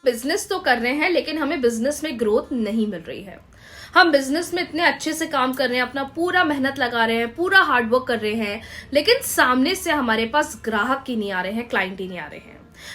Business तो कर रहे हैं लेकिन हमें बिजनेस में ग्रोथ नहीं मिल रही है। हम बिजनेस में इतने अच्छे से काम कर रहे हैं, अपना पूरा मेहनत लगा रहे हैं, पूरा हार्डवर्क कर रहे हैं, लेकिन सामने से हमारे पास ग्राहक ही नहीं आ रहे हैं, क्लाइंट ही नहीं आ रहे हैं,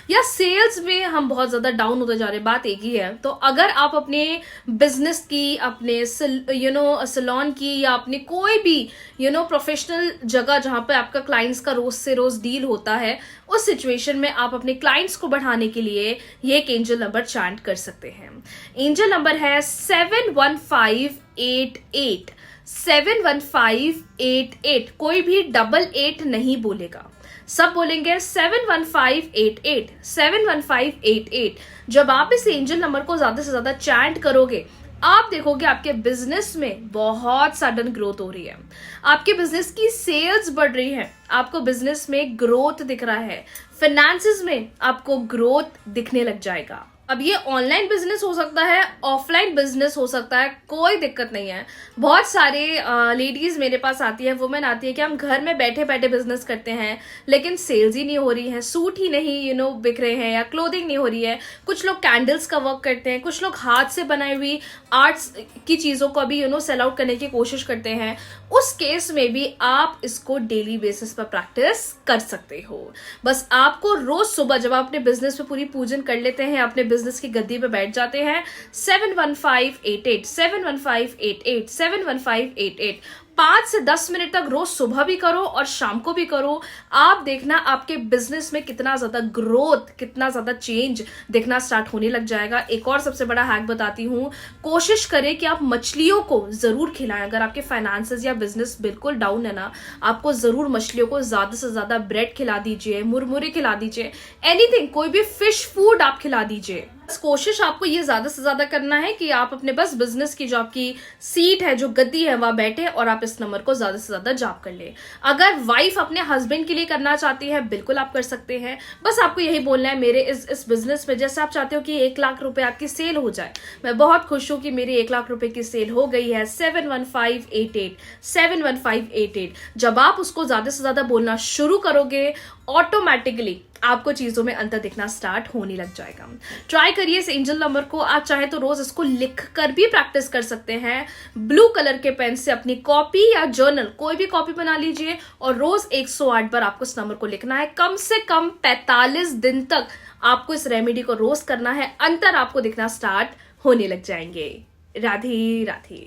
या सेल्स में हम बहुत ज्यादा डाउन होते जा रहे हैं। बात एक ही है। तो अगर आप अपने बिजनेस की, अपने सैलून की, या अपने कोई भी प्रोफेशनल जगह जहां पे आपका क्लाइंट्स का रोज से रोज डील होता है, उस सिचुएशन में आप अपने क्लाइंट्स को बढ़ाने के लिए ये एक एंजल नंबर चैंट कर सकते हैं। एंजल नंबर है 71588। 71588। कोई भी 88 नहीं बोलेगा, सब बोलेंगे 71588। 71588। जब आप इस एंजल नंबर को ज्यादा से ज्यादा चैंट करोगे, आप देखोगे आपके बिजनेस में बहुत सडन ग्रोथ हो रही है, आपके बिजनेस की सेल्स बढ़ रही है, आपको बिजनेस में ग्रोथ दिख रहा है, फाइनेंसेस में आपको ग्रोथ दिखने लग जाएगा। अब ये ऑनलाइन बिजनेस हो सकता है, ऑफलाइन बिजनेस हो सकता है, कोई दिक्कत नहीं है। बहुत सारे लेडीज मेरे पास आती है, वुमेन आती है कि हम घर में बैठे बैठे बिजनेस करते हैं लेकिन सेल्स ही नहीं हो रही है, सूट ही नहीं बिक रहे हैं, या क्लोथिंग नहीं हो रही है। कुछ लोग कैंडल्स का वर्क करते हैं, कुछ लोग हाथ से बनाई हुई आर्ट्स की चीजों को भी सेल आउट करने की कोशिश करते हैं। उस केस में भी आप इसको डेली बेसिस पर प्रैक्टिस कर सकते हो। बस आपको रोज सुबह जब आप अपने बिजनेस पे पूरी पूजन कर लेते हैं, अपने बिजनेस की गद्दी पे बैठ जाते हैं, 71588 71588 71588 5 से 10 मिनट तक रोज सुबह भी करो और शाम को भी करो। आप देखना आपके बिजनेस में कितना ज्यादा ग्रोथ, कितना ज्यादा चेंज दिखना स्टार्ट होने लग जाएगा। एक और सबसे बड़ा हैक बताती हूँ, कोशिश करें कि आप मछलियों को जरूर खिलाएं। अगर आपके फाइनेंसेस या बिजनेस बिल्कुल डाउन है ना, आपको जरूर मछलियों को ज्यादा से ज्यादा ब्रेड खिला दीजिए, मुरमुरे खिला दीजिए, एनीथिंग, कोई भी फिश फूड आप खिला दीजिए। कोशिश आपको ये ज्यादा से ज्यादा करना है कि आप अपने बस बिजनेस की जो आपकी सीट है, जो गद्दी है, वहां बैठे और आप इस नंबर को ज्यादा से ज्यादा जाप कर ले। अगर वाइफ अपने हस्बैंड के लिए करना चाहती है, बिल्कुल आप कर सकते हैं। बस आपको यही बोलना है, मेरे इस बिजनेस में जैसे आप चाहते हो कि 1 लाख रुपए आपकी सेल हो जाए, मैं बहुत खुश हूं कि मेरी 1 लाख रुपए की सेल हो गई है। 71588 71588। जब आप उसको ज्यादा से ज्यादा बोलना शुरू करोगे, ऑटोमेटिकली आपको चीजों में अंतर दिखना स्टार्ट होने लग जाएगा। ट्राई करिए इस एंजल नंबर को। आप चाहे तो रोज इसको लिख कर भी प्रैक्टिस कर सकते हैं। ब्लू कलर के पेन से अपनी कॉपी या जर्नल, कोई भी कॉपी बना लीजिए और रोज 108 बार आपको इस नंबर को लिखना है। कम से कम 45 दिन तक आपको इस रेमेडी को रोज करना है। अंतर आपको दिखना स्टार्ट होने लग जाएंगे। राधे राधे।